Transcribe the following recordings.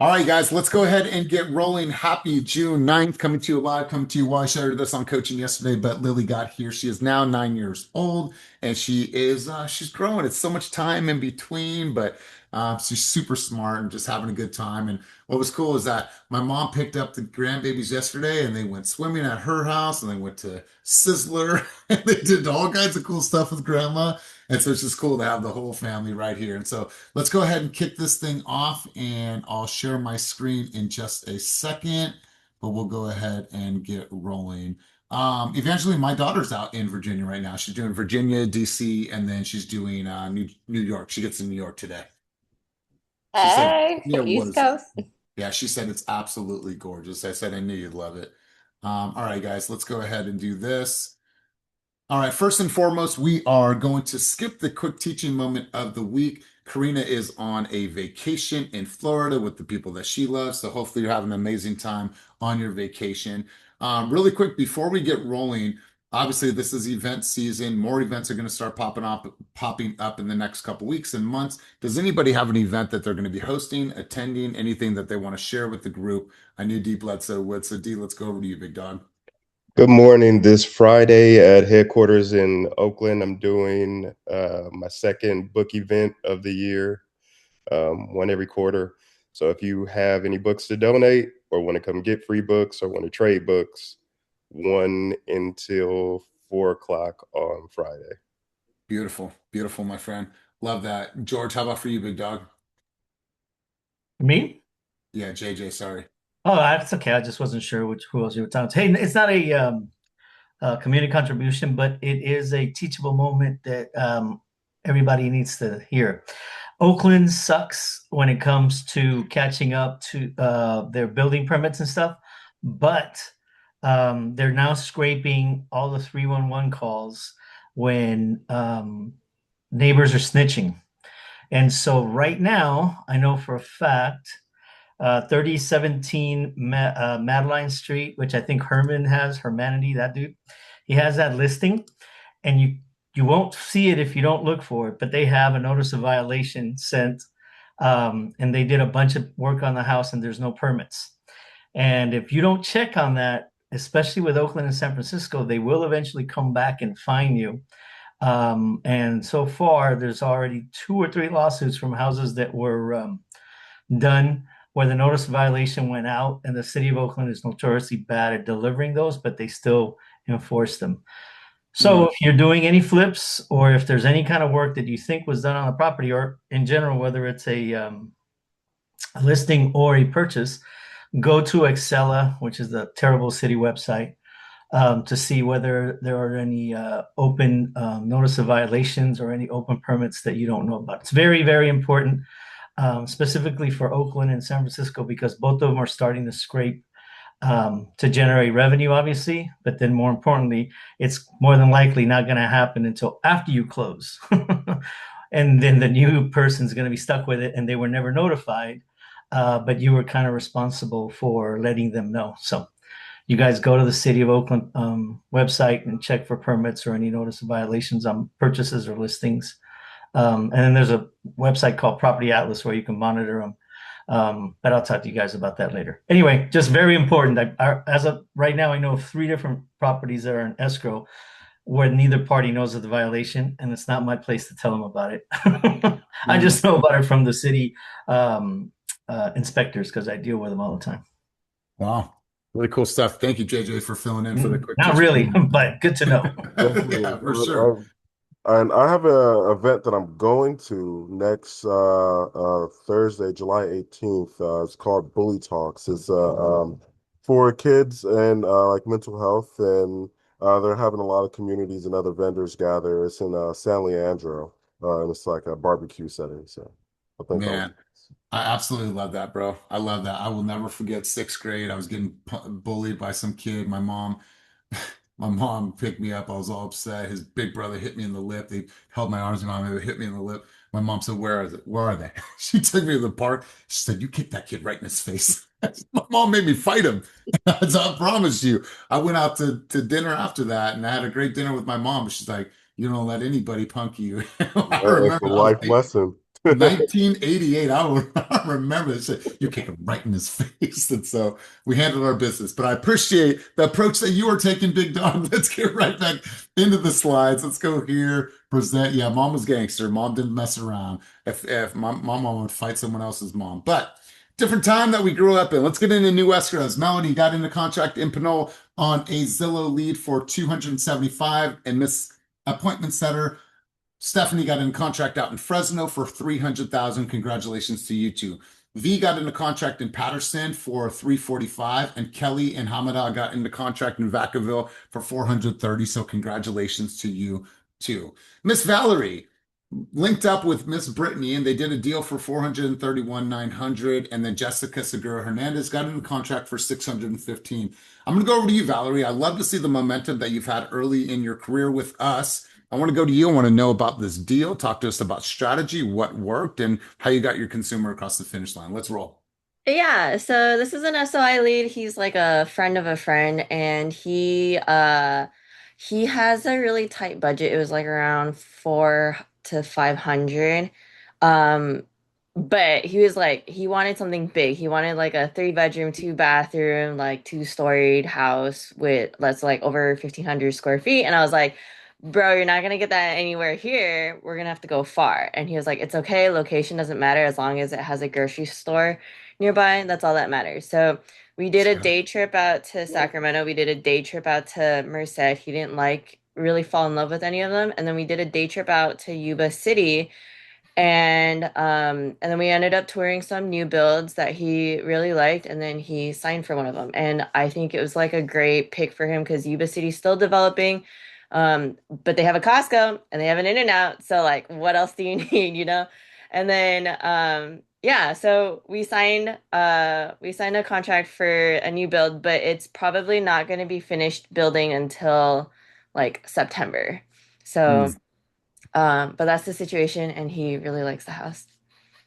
All right, guys, let's go ahead and get rolling. Happy June 9th, coming to you live, coming to you live. I shared this on coaching yesterday, but Lily got here. She is now 9 years old and she's growing. It's so much time in between, but she's super smart and just having a good time. And what was cool is that my mom picked up the grandbabies yesterday and they went swimming at her house and they went to Sizzler and they did all kinds of cool stuff with grandma. And so it's just cool to have the whole family right here. And so let's go ahead and kick this thing off, and I'll share my screen in just a second, but we'll go ahead and get rolling. Eventually, my daughter's out in Virginia right now. She's doing Virginia, DC, and then she's doing New York. She gets to New York today. She said, Hey, "Yeah, East was Coast. yeah." She said it's absolutely gorgeous. I said I knew you'd love it. All right, guys, let's go ahead and do this. All right, first and foremost, we are going to skip the quick teaching moment of the week. Karina is on a vacation in Florida with the people that she loves. So hopefully you're having an amazing time on your vacation. Really quick, before we get rolling, obviously this is event season. More events are going to start popping up in the next couple weeks and months. Does anybody have an event that they're going to be hosting, attending, anything that they want to share with the group? I knew D Bledsoe would. So D, let's go over to you, big dog. Good morning. This Friday at headquarters in Oakland, I'm doing my second book event of the year, one every quarter. So if you have any books to donate or want to come get free books or want to trade books, 1 until 4 o'clock on Friday. Beautiful, beautiful, my friend. Love that. George, how about for you, big dog? Me? Yeah, JJ, sorry. Oh, that's okay. I just wasn't sure who else you were talking to. Hey, it's not a community contribution, but it is a teachable moment that everybody needs to hear. Oakland sucks when it comes to catching up to their building permits and stuff, but they're now scraping all the 311 calls when neighbors are snitching. And so right now, I know for a fact 3017 Madeline Street, which I think Herman has, Hermanity, that dude. He has that listing, and you won't see it if you don't look for it, but they have a notice of violation sent, and they did a bunch of work on the house, and there's no permits. And if you don't check on that, especially with Oakland and San Francisco, they will eventually come back and fine you. And so far, there's already 2 or 3 lawsuits from houses that were done where the notice of violation went out, and the city of Oakland is notoriously bad at delivering those, but they still enforce them. So Mm, if you're doing any flips, or if there's any kind of work that you think was done on the property, or in general, whether it's a listing or a purchase, go to Excella, which is the terrible city website, to see whether there are any open notice of violations or any open permits that you don't know about. It's very, very important, specifically for Oakland and San Francisco, because both of them are starting to scrape to generate revenue, obviously. But then more importantly, it's more than likely not going to happen until after you close. And then the new person's going to be stuck with it, and they were never notified, but you were kind of responsible for letting them know. So you guys go to the City of Oakland website and check for permits or any notice of violations on purchases or listings. And then there's a website called Property Atlas where you can monitor them. But I'll talk to you guys about that later. Anyway, just very important. As of right now, I know of 3 different properties that are in escrow where neither party knows of the violation, and it's not my place to tell them about it. I mm. just know about it from the city inspectors because I deal with them all the time. Wow. Really cool stuff. Thank you, JJ, for filling in for the quick Not teaching really, moment. but good to know. Yeah, Definitely. for sure. And I have a event that I'm going to next Thursday, July 18th. It's called Bully Talks. It's for kids and like mental health, and they're having a lot of communities and other vendors gather. It's in San Leandro, and it's like a barbecue setting. So I think that was Man, I absolutely love that, bro. I love that. I will never forget sixth grade. I was getting bullied by some kid. My mom picked me up. I was all upset. His big brother hit me in the lip. They held my arms around me. They hit me in the lip. My mom said, "Where is it? Where are they?" She took me to the park. She said, "You kicked that kid right in his face." My mom made me fight him. So I promise you. I went out to dinner after that, and I had a great dinner with my mom. But she's like, "You don't let anybody punk you." I it's a remember. I was life like, lesson. 1988. I don't I remember this. You kick him right in his face. And so we handled our business. But I appreciate the approach that you are taking, Big Dog. Let's get right back into the slides. Let's go here. Present. Yeah, mom was gangster. Mom didn't mess around. If my mom would fight someone else's mom. But different time that we grew up in. Let's get into new escrows. Melanie got into contract in Pinole on a Zillow lead for 275 and Miss Appointment Setter Stephanie got in contract out in Fresno for 300,000. Congratulations to you two. V got into contract in Patterson for 345, and Kelly and Hamada got into contract in Vacaville for 430. So congratulations to you too. Miss Valerie linked up with Miss Brittany, and they did a deal for 431,900. And then Jessica Segura Hernandez got into contract for 615. I'm going to go over to you, Valerie. I love to see the momentum that you've had early in your career with us. I want to go to you. I want to know about this deal. Talk to us about strategy, what worked, and how you got your consumer across the finish line. Let's roll. Yeah, so this is an SOI lead. He's like a friend of a friend, and he has a really tight budget. It was like around 4 to 500. Um but he was like he wanted something big. He wanted like a 3 bedroom, 2 bathroom, like 2 storied house with that's like over 1,500 square feet. And I was like, bro, you're not gonna get that anywhere here. We're gonna have to go far. And he was like, it's okay, location doesn't matter as long as it has a grocery store nearby. That's all that matters. So we did a day trip out to Sacramento. We did a day trip out to Merced. He didn't like really fall in love with any of them. And then we did a day trip out to Yuba City. And then we ended up touring some new builds that he really liked, and then he signed for one of them. And I think it was like a great pick for him because Yuba City's still developing. But they have a Costco and they have an In-N-Out. So like what else do you need, you know? And then yeah, so we signed a contract for a new build, but it's probably not going to be finished building until like September. So but that's the situation, and he really likes the house.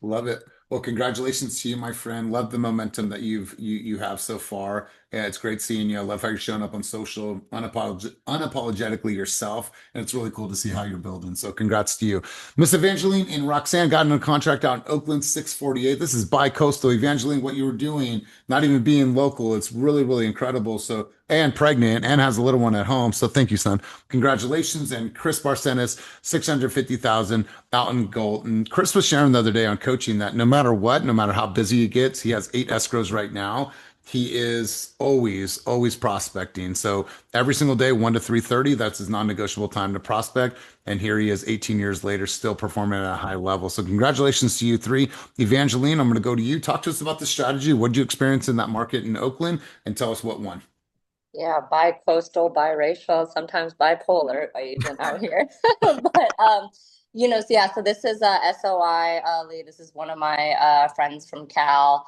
Love it. Well, congratulations to you, my friend. Love the momentum that you have so far. Yeah, it's great seeing you. I love how you're showing up on social, unapologetically yourself, and it's really cool to see how you're building. So, congrats to you, Miss Evangeline and Roxanne got in a contract out in Oakland, 648. This is bi-coastal. Evangeline, what you were doing, not even being local, it's really, really incredible. So, and pregnant, and has a little one at home. So, thank you, son. Congratulations. And Chris Barcenas, 650,000 out in Golden. Chris was sharing the other day on coaching that no matter what, no matter how busy he gets, he has 8 escrows right now. He is always prospecting. So every single day, 1 to 3:30, that's his non-negotiable time to prospect. And here he is 18 years later, still performing at a high level. So congratulations to you three. Evangeline, I'm going to go to you. Talk to us about the strategy. What did you experience in that market in Oakland? And tell us what won. Yeah, bi-coastal, biracial, sometimes bipolar agent out here. But so yeah, so this is SOI Lee. This is one of my friends from Cal.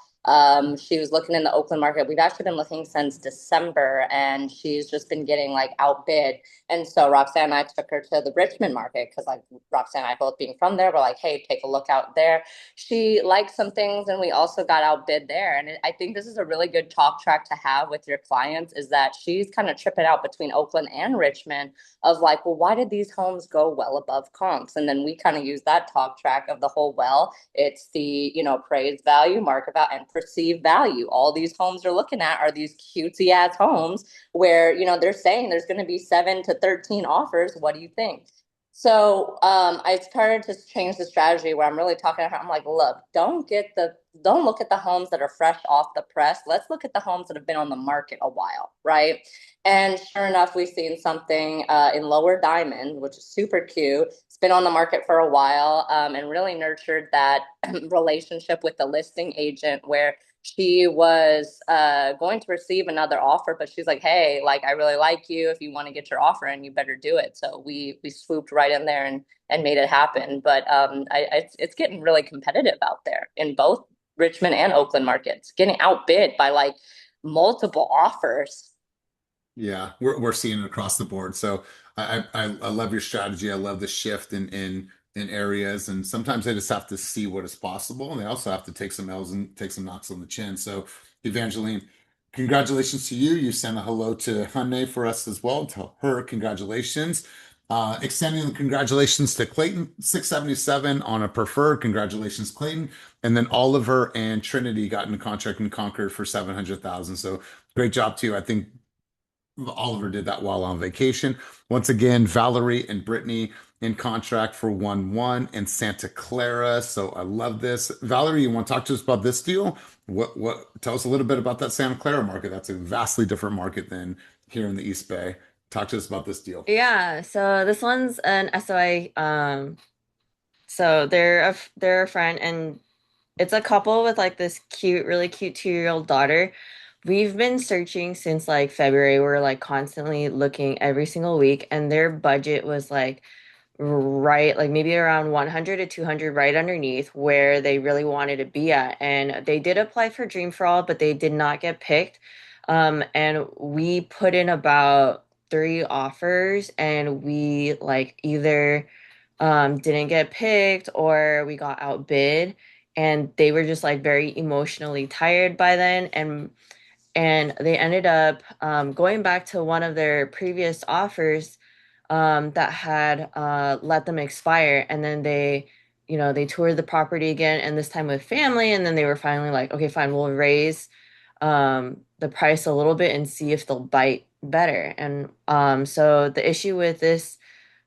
She was looking in the Oakland market. We've actually been looking since December, and she's just been getting like outbid. And so Roxanne and I took her to the Richmond market because like Roxanne and I both being from there, we're like, hey, take a look out there. She liked some things, and we also got outbid there. And I think this is a really good talk track to have with your clients is that she's kind of tripping out between Oakland and Richmond of like, well, why did these homes go well above comps? And then we kind of use that talk track of the whole, well, it's the, appraised value, market value, and perceived value. All these homes are looking at are these cutesy ass homes where, they're saying there's going to be 7 to 13 offers. What do you think? So I started to change the strategy where I'm really talking to her. I'm like, look, don't look at the homes that are fresh off the press. Let's look at the homes that have been on the market a while, right? And sure enough, we've seen something in Lower Diamond, which is super cute. It's been on the market for a while and really nurtured that relationship with the listing agent where she was going to receive another offer, but she's like, hey, like, I really like you. If you want to get your offer in, you better do it. So we swooped right in there and made it happen. But it's getting really competitive out there in both Richmond and Oakland markets, getting outbid by like multiple offers. Yeah, we're seeing it across the board. So I love your strategy. I love the shift in areas, and sometimes they just have to see what is possible, and they also have to take some L's and take some knocks on the chin. So, Evangeline, congratulations to you. You sent a hello to Hanne for us as well. Tell her congratulations. Extending the congratulations to Clayton, 677 on a preferred. Congratulations, Clayton. And then Oliver and Trinity got into contract in Concord for 700,000. So great job too. I think Oliver did that while on vacation. Once again, Valerie and Brittany in contract for 1-1 in Santa Clara. So I love this. Valerie, you want to talk to us about this deal? What tell us a little bit about that Santa Clara market. That's a vastly different market than here in the East Bay. Talk to us about this deal. Yeah, so this one's an SOI. So they're a friend, and it's a couple with like this cute, really cute 2-year-old daughter. We've been searching since like February. We're like constantly looking every single week, and their budget was like right, like maybe around 100 to 200, right underneath where they really wanted to be at. And they did apply for Dream for All, but they did not get picked. And we put in about 3 offers, and we like either didn't get picked or we got outbid. And they were just like very emotionally tired by then. And they ended up going back to one of their previous offers that had let them expire. And then they toured the property again, and this time with family. And then they were finally like, okay, fine, we'll raise the price a little bit and see if they'll bite better. And so the issue with this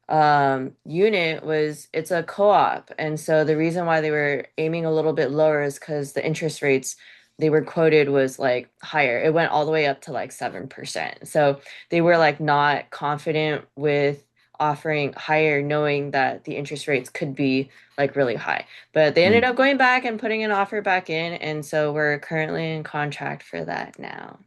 unit was it's a co-op. And so the reason why they were aiming a little bit lower is because the interest rates they were quoted was like higher. It went all the way up to like 7%. So they were like not confident with offering higher, knowing that the interest rates could be like really high. But they ended up going back and putting an offer back in. And so we're currently in contract for that now.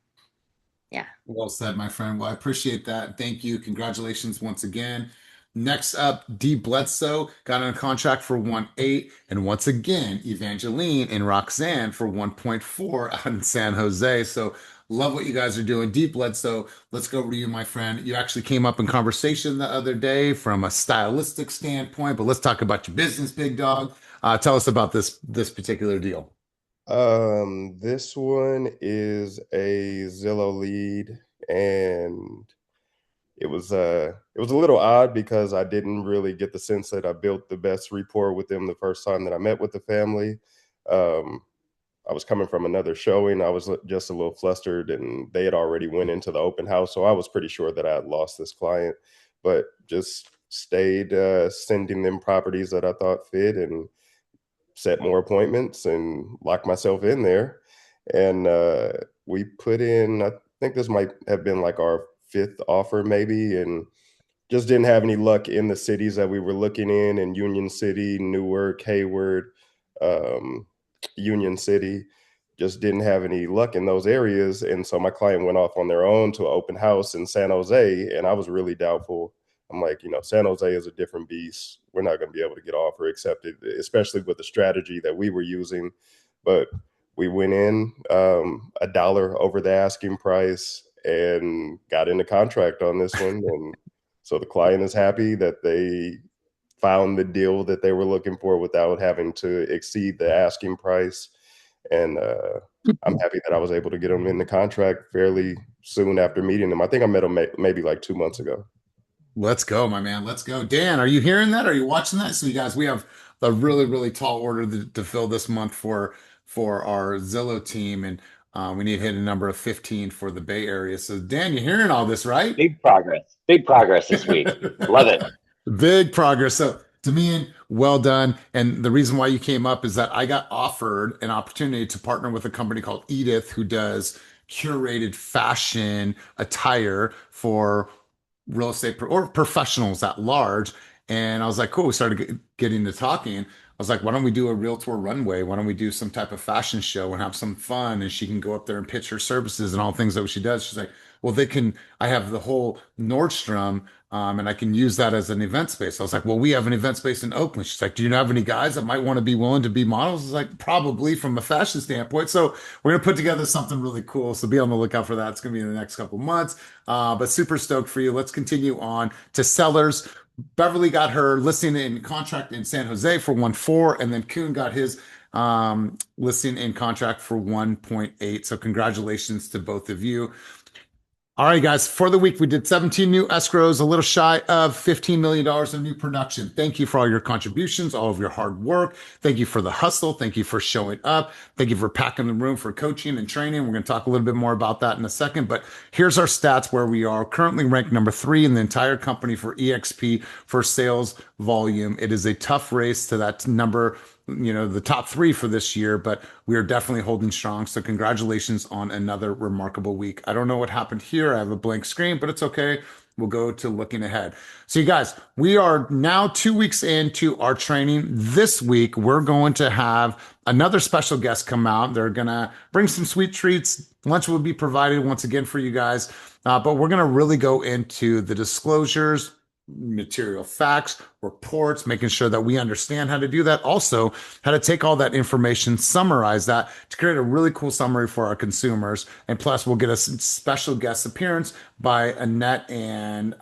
Yeah. Well said, my friend. Well, I appreciate that. Thank you. Congratulations once again. Next up, D. Bledsoe got on a contract for 1.8, and once again, Evangeline and Roxanne for 1.4 out in San Jose. So love what you guys are doing. D. Bledsoe, let's go over to you, my friend. You actually came up in conversation the other day from a stylistic standpoint, but let's talk about your business, big dog. Tell us about this particular deal. This one is a Zillow lead, and it was a little odd because I didn't really get the sense that I built the best rapport with them the first time that I met with the family. Um, I was coming from another showing. I was just a little flustered, and they had already went into the open house, so I was pretty sure that I had lost this client, but just stayed sending them properties that I thought fit, and set more appointments and lock myself in there. And we put in, I think this might have been like our 5th offer, maybe, and just didn't have any luck in the cities that we were looking in Union City, Newark, Hayward, um, Union City. Just didn't have any luck in those areas. And so my client went off on their own to an open house in San Jose. And I was really doubtful. I'm like, San Jose is a different beast. We're not going to be able to get offer accepted, especially with the strategy that we were using. But we went in $1 over the asking price and got into contract on this one. And so the client is happy that they found the deal that they were looking for without having to exceed the asking price. And I'm happy that I was able to get them in the contract fairly soon after meeting them. I think I met them maybe like 2 months ago. Let's go, my man. Let's go. Dan, are you hearing that? Are you watching that? So you guys, we have a really, really tall order to fill this month for our Zillow team, and we need to hit a number of 15 for the Bay Area. So Dan, you're hearing all this, right? Big progress. Big progress this week. Love it. Big progress. So to me, well done. And the reason why you came up is that I got offered an opportunity to partner with a company called Edith, who does curated fashion attire for real estate or professionals at large. And I was like, cool. We started getting to talking. I was like, why don't we do a realtor runway? Why don't we do some type of fashion show and have some fun? And she can go up there and pitch her services and all things that she does. She's like, well, I have the whole Nordstrom, and I can use that as an event space. I was like, well, we have an event space in Oakland. She's like, do you have any guys that might want to be willing to be models? I was like, probably from a fashion standpoint. So we're going to put together something really cool. So be on the lookout for that. It's going to be in the next couple months. But super stoked for you. Let's continue on to sellers. Beverly got her listing in contract in San Jose for 1.4, and then Kuhn got his listing in contract for 1.8. So congratulations to both of you. All right, guys, for the week, we did 17 new escrows, a little shy of $15 million in new production. Thank you for all your contributions, all of your hard work. Thank you for the hustle. Thank you for showing up. Thank you for packing the room for coaching and training. We're going to talk a little bit more about that in a second, but here's our stats where we are currently ranked number 3 in the entire company for eXp for sales volume. It is a tough race to that number, the top 3 for this year, but we are definitely holding strong. So congratulations on another remarkable week. I don't know what happened here. I have a blank screen, but it's okay. We'll go to looking ahead. So you guys, we are now 2 weeks into our training. This week, we're going to have another special guest come out. They're going to bring some sweet treats. Lunch will be provided once again for you guys. But we're going to really go into the disclosures, material facts, reports, making sure that we understand how to do that. Also, how to take all that information, summarize that to create a really cool summary for our consumers. And plus, we'll get a special guest appearance by Annette and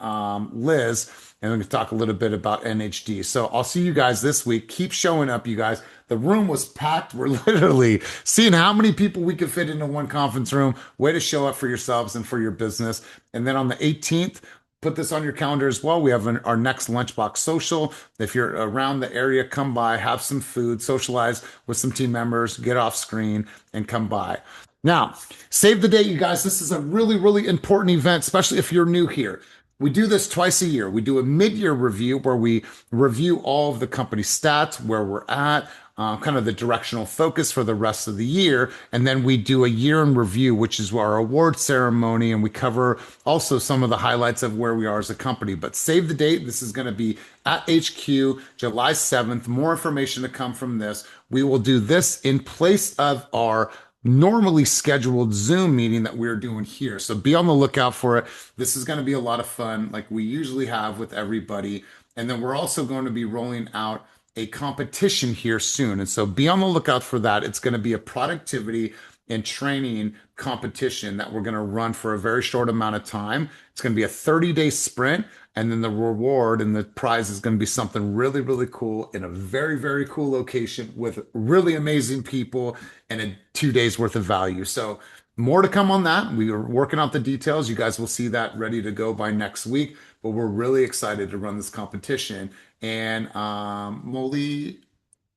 Liz. And we're going to talk a little bit about NHD. So I'll see you guys this week. Keep showing up, you guys. The room was packed. We're literally seeing how many people we could fit into one conference room. Way to show up for yourselves and for your business. And then on the 18th, put this on your calendar as well. We have our next Lunchbox Social. If you're around the area, come by, have some food, socialize with some team members, get off screen, and come by. Now, save the date, you guys. This is a really, really important event, especially if you're new here. We do this twice a year. We do a mid-year review where we review all of the company stats, where we're at, kind of the directional focus for the rest of the year. And then we do a year in review, which is our award ceremony. And we cover also some of the highlights of where we are as a company. But save the date. This is going to be at HQ, July 7th. More information to come from this. We will do this in place of our normally scheduled Zoom meeting that we're doing here. So be on the lookout for it. This is going to be a lot of fun, like we usually have with everybody. And then we're also going to be rolling out a competition here soon. And so be on the lookout for that. It's going to be a productivity and training competition that we're going to run for a very short amount of time. It's going to be a 30-day sprint. And then the reward and the prize is going to be something really, really cool in a very, very cool location with really amazing people and a 2 days worth of value. So more to come on that. We are working out the details. You guys will see that ready to go by next week. But we're really excited to run this competition. And Molly,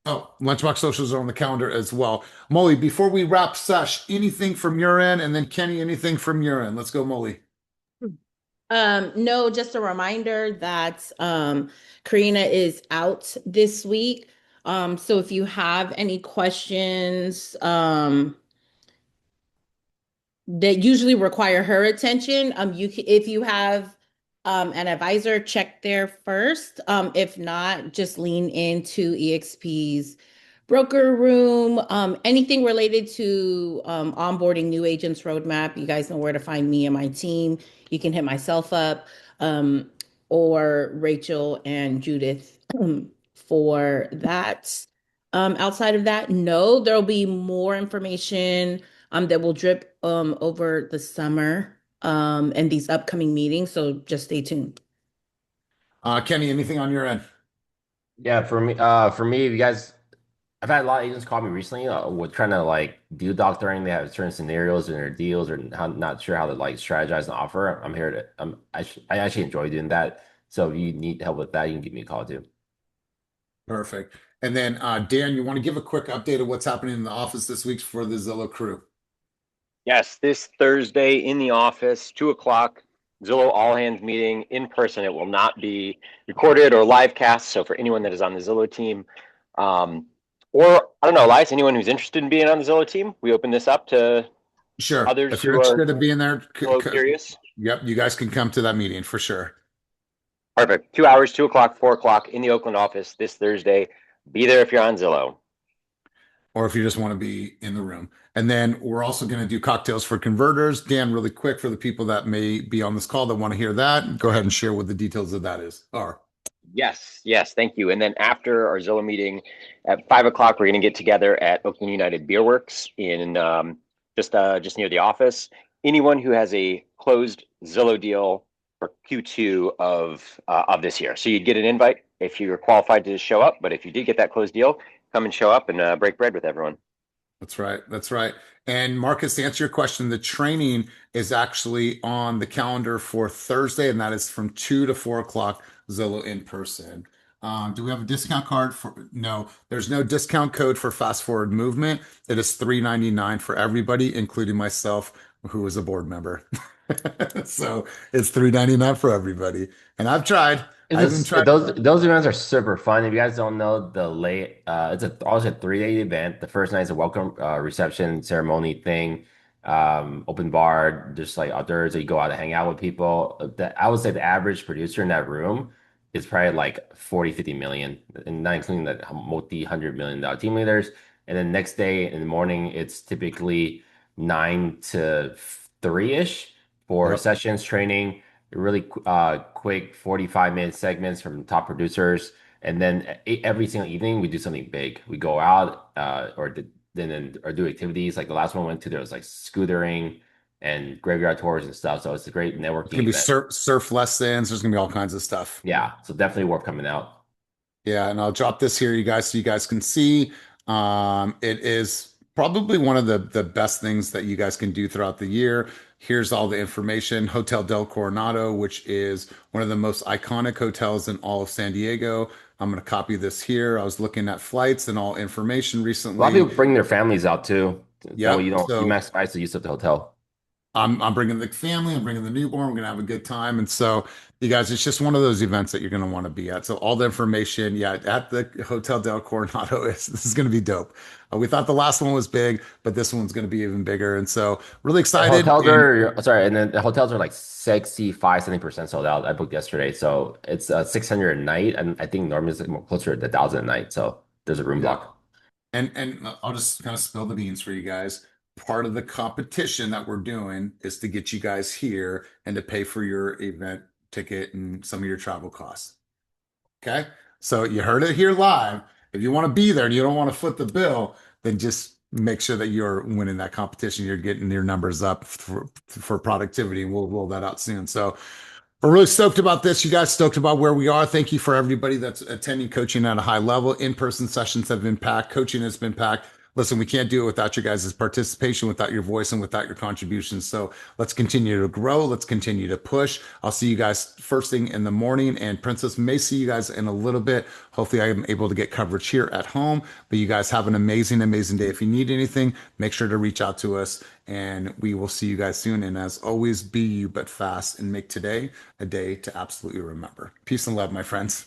Lunchbox Socials are on the calendar as well. Molly, before we wrap sesh, anything from your end? And then Kenny, anything from your end? Let's go, Molly. No, just a reminder that Karina is out this week. So if you have any questions that usually require her attention, if you have an advisor, check there first. If not, just lean into eXp's broker room. Anything related to onboarding new agents roadmap, you guys know where to find me and my team. You can hit myself up or Rachel and Judith for that. Outside of that, no, there'll be more information that will drip over the summer and these upcoming meetings. So just stay tuned. Kenny, anything on your end? Yeah, for me, you guys, I've had a lot of agents call me recently with trying to like do doctoring. They have certain scenarios in their deals or not sure how to like strategize and offer. I'm here to, I actually enjoy doing that. So if you need help with that, you can give me a call too. Perfect. And then Dan, you want to give a quick update of what's happening in the office this week for the Zillow crew? Yes, this Thursday in the office, 2 o'clock, Zillow all hands meeting in person. It will not be recorded or live cast. So for anyone that is on the Zillow team, or I don't know, Elias, anyone who's interested in being on the Zillow team, we open this up to Sure. others If you're who interested are in being there, curious. Yep, you guys can come to that meeting for sure. Perfect. 2 hours, 2 o'clock, 4 o'clock in the Oakland office this Thursday. Be there if you're on Zillow. Or if you just want to be in the room. And then we're also going to do cocktails for converters. Dan, really quick for the people that may be on this call that want to hear that, go ahead and share what the details of that are. Yes, thank you. And then after our Zillow meeting at 5 o'clock, we're going to get together at Oakland United Beer Works in just near the office. Anyone who has a closed Zillow deal for Q2 of this year. So you'd get an invite if you're qualified to show up. But if you did get that closed deal, come and show up and break bread with everyone. That's right. That's right. And Marcus, to answer your question, the training is actually on the calendar for Thursday, and that is from 2 to 4 o'clock, Zillow in person. Do we have a discount card for? No, there's no discount code for Fast Forward Movement. It is $3.99 for everybody, including myself, who is a board member. So it's $3.99 for everybody. And I've tried. I even tried. Those events are super fun. If you guys don't know the late, it's always a 3 day event. The first night is a welcome reception ceremony thing, open bar, just like outdoors. You go out to hang out with people. I would say the average producer in that room is probably like 40, 50 million, and not including the multi-$100 million team leaders. And then next day in the morning, it's typically 9 to 3-ish for Yep. sessions, training, really quick 45-minute segments from top producers. And then every single evening we do something big. We go out or do activities. Like the last one I went to, there was like scootering and graveyard tours and stuff. So it's a great It's networking gonna be event. surf lessons. There's gonna be all kinds of stuff. Yeah, so definitely worth coming out. Yeah, and I'll drop this here, you guys, so you guys can see. It is probably one of the best things that you guys can do throughout the year. Here's all the information. Hotel Del Coronado, which is one of the most iconic hotels in all of San Diego. I'm going to copy this here. I was looking at flights and all information A lot of recently. people bring their families out too. That way Yep. you So maximize the use of the hotel. I'm bringing the family, I'm bringing the newborn, we're gonna have a good time. And so, you guys, it's just one of those events that you're gonna want to be at. So all the information, yeah, at the Hotel Del Coronado is this is gonna be dope. We thought the last one was big, but this one's gonna be even bigger. And so really The excited. hotels And are sorry, and then the hotels are like 65, 70% sold out. I booked yesterday, so it's 600 a night, and I think normally it's like more closer to 1,000 a night. So there's a room yeah, block. and I'll just kind of spill the beans for you guys. Part of the competition that we're doing is to get you guys here and to pay for your event ticket and some of your travel costs. Okay. So you heard it here live. If you want to be there and you don't want to foot the bill, then just make sure that you're winning that competition. You're getting your numbers up for productivity, and we'll roll that out soon. So we're really stoked about this. You guys stoked about where we are. Thank you for everybody that's attending coaching at a high level. In-person sessions have been packed. Coaching has been packed. Listen, we can't do it without your guys' participation, without your voice, and without your contributions. So let's continue to grow. Let's continue to push. I'll see you guys first thing in the morning, and Princess may see you guys in a little bit. Hopefully, I am able to get coverage here at home. But you guys have an amazing, amazing day. If you need anything, make sure to reach out to us, and we will see you guys soon. And as always, be you but fast and make today a day to absolutely remember. Peace and love, my friends.